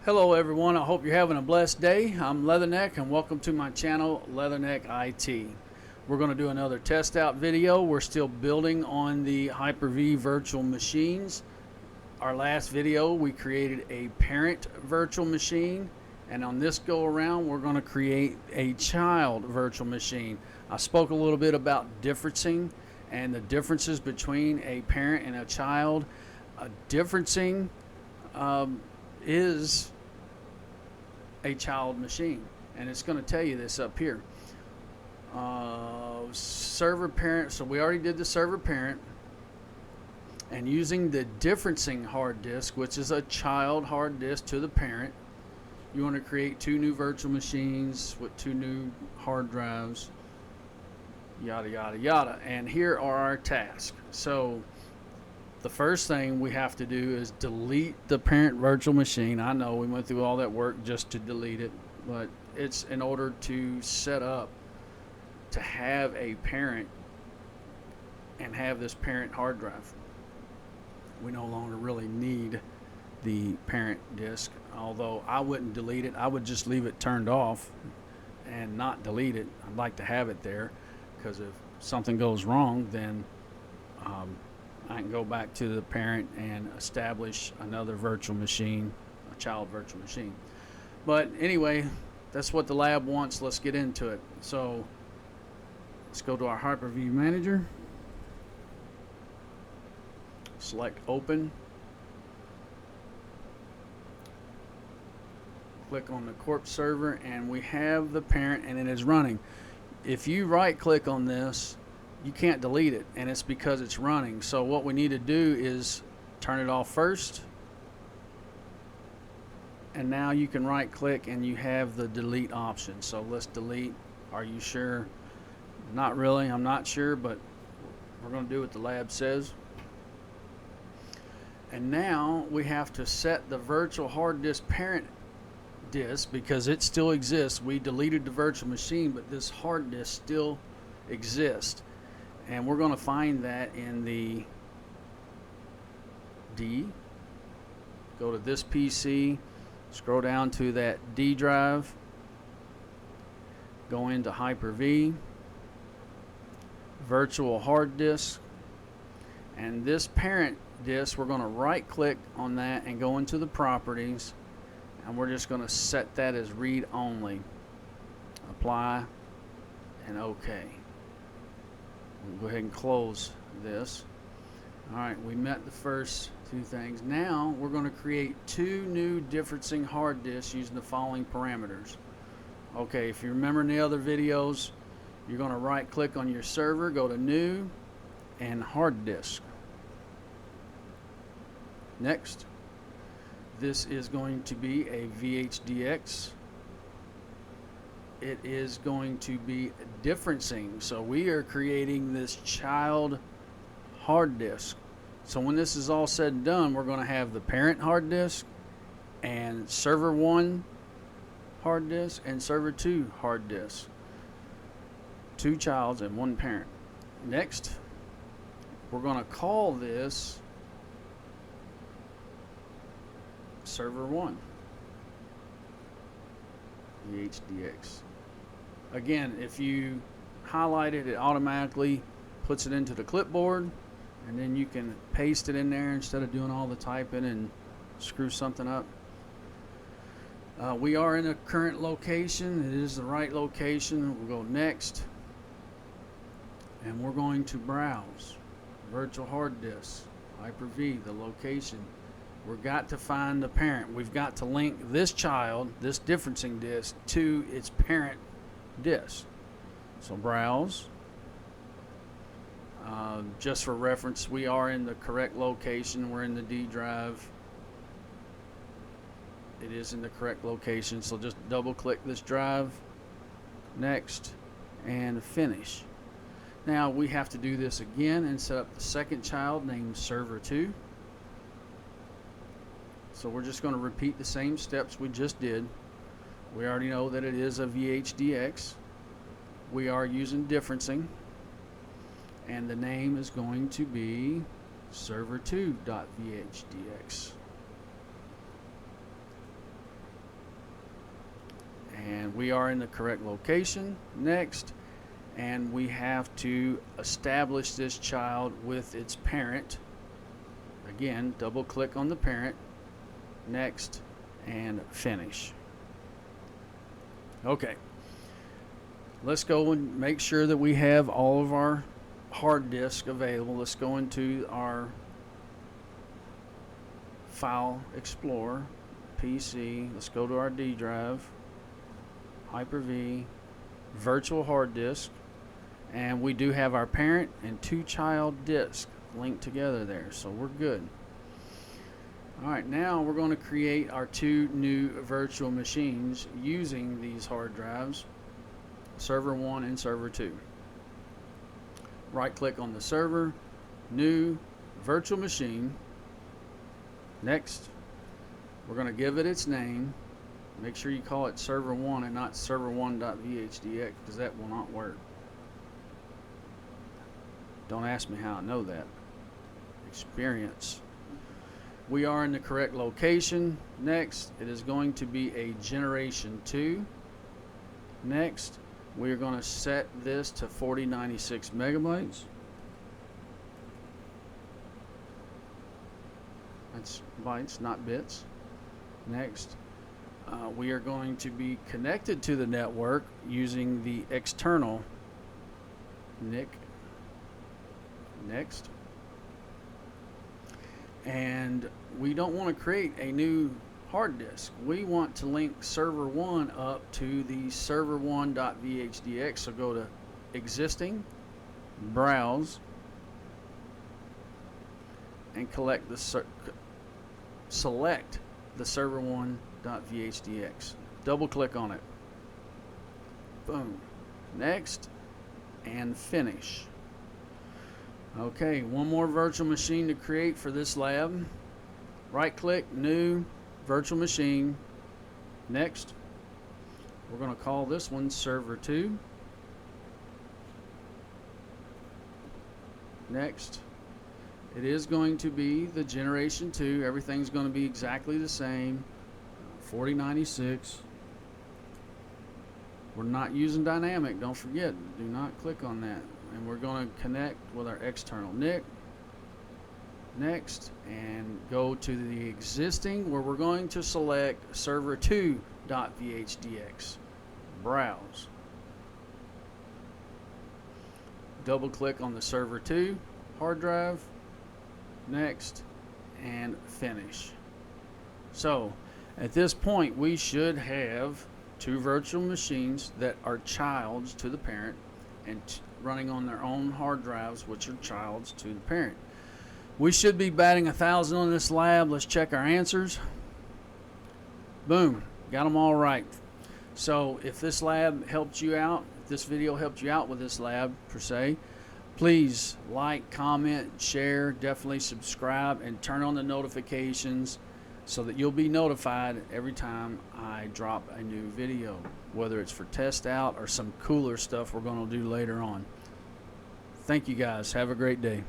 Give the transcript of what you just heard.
Hello everyone, I hope you're having a blessed day. I'm Leatherneck and welcome to my channel, Leatherneck IT. We're going to do another test out video. We're still building on the Hyper-V virtual machines. Our last video we created a parent virtual machine, and on this go around we're going to create a child virtual machine. I spoke a little bit about differencing and the differences between a parent and a child. Differencing is a child machine, and it's going to tell you this up here. Server parent, so we already did the server parent, and using the differencing hard disk, which is a child hard disk to the parent, you want to create two new virtual machines with two new hard drives, yada yada yada. And here are our tasks. So the first thing we have to do is delete the parent virtual machine. I know we went through all that work just to delete it, but it's in order to set up to have a parent and have this parent hard drive. We no longer really need the parent disk, although I wouldn't delete it. I would just leave it turned off and not delete it. I'd like to have it there because if something goes wrong, then I can go back to the parent and establish another virtual machine, a child virtual machine. But anyway, that's what the lab wants. Let's get into it. So let's go to our Hyper-V manager, select open, click on the corp server, and we have the parent and it is running. If you right click on this, you can't delete it, and it's because it's running. So what we need to do is turn it off first, and now you can right click and you have the delete option. So let's delete. Are you sure? Not really, I'm not sure, but we're going to do what the lab says. And now we have to set the virtual hard disk parent disk because it still exists. We deleted the virtual machine, but this hard disk still exists. And we're going to find that in the D. Go to this PC, scroll down to that D drive, go into Hyper-V, virtual hard disk, and this parent disk, we're going to right click on that and go into the properties, and we're just going to set that as read only. Apply and OK. We'll go ahead and close this. Alright, we met the first two things. Now we're going to create two new differencing hard disks using the following parameters. Okay, if you remember in the other videos, you're going to right click on your server, go to new and hard disk. Next, this is going to be a VHDX. It is going to be differencing. So we are creating this child hard disk. So when this is all said and done, we're going to have the parent hard disk and server 1 hard disk and server 2 hard disk. Two childs and one parent. Next, we're going to call this server 1 VHDX. Again, if you highlight it, it automatically puts it into the clipboard, and then you can paste it in there instead of doing all the typing and screw something up. We are in a current location. It is the right location. We'll go next, and we're going to browse virtual hard disk, Hyper-V, the location. We've got to find the parent. We've got to link this child, this differencing disk, to its parent disk. So browse. Just for reference, we are in the correct location. We're in the D drive. It is in the correct location. So just double click this drive. Next. And finish. Now we have to do this again and set up the second child named server 2. So we're just going to repeat the same steps we just did. We already know that it is a VHDX. We are using differencing, and the name is going to be server2.vhdx. and we are in the correct location. Next. And we have to establish this child with its parent. Again, double click on the parent. Next, and finish. Okay. Let's go and make sure that we have all of our hard disk available. Let's go into our File Explorer, PC. Let's go to our D drive, Hyper-V, virtual hard disk, and we do have our parent and 2 child disks linked together there, so we're good. Alright, now we're going to create our 2 new virtual machines using these hard drives, server 1 and server 2. Right click on the server, new virtual machine. Next, we're going to give it its name. Make sure you call it server 1 and not server1.vhdx, because that will not work. Don't ask me how I know that. Experience. We are in the correct location. Next, it is going to be a generation 2. Next, we are going to set this to 4096 megabytes. That's bytes, not bits. Next, we are going to be connected to the network using the external NIC. Next. And we don't want to create a new hard disk. We want to link server 1 up to the server1.vhdx. So go to existing, browse, and select the server1.vhdx. Double click on it. Boom. Next, and finish. Okay, one more virtual machine to create for this lab. Right click, new virtual machine. Next, we're going to call this one server 2. Next, it is going to be the generation 2. Everything's going to be exactly the same. 4096. We're not using dynamic, don't forget. Do not click on that. And we're going to connect with our external NIC. Next, and go to the existing, where we're going to select server2.vhdx. Browse. Double click on the server 2 hard drive. Next, and finish. So at this point, we should have 2 virtual machines that are childs to the parent and running on their own hard drives, which are childs to the parent. We should be batting 1,000 on this lab. Let's check our answers. Boom, got them all right. So if this lab helped you out, if this video helped you out with this lab per se, please like, comment, share, definitely subscribe, and turn on the notifications so that you'll be notified every time I drop a new video, whether it's for TestOut or some cooler stuff we're going to do later on. Thank you guys. Have a great day.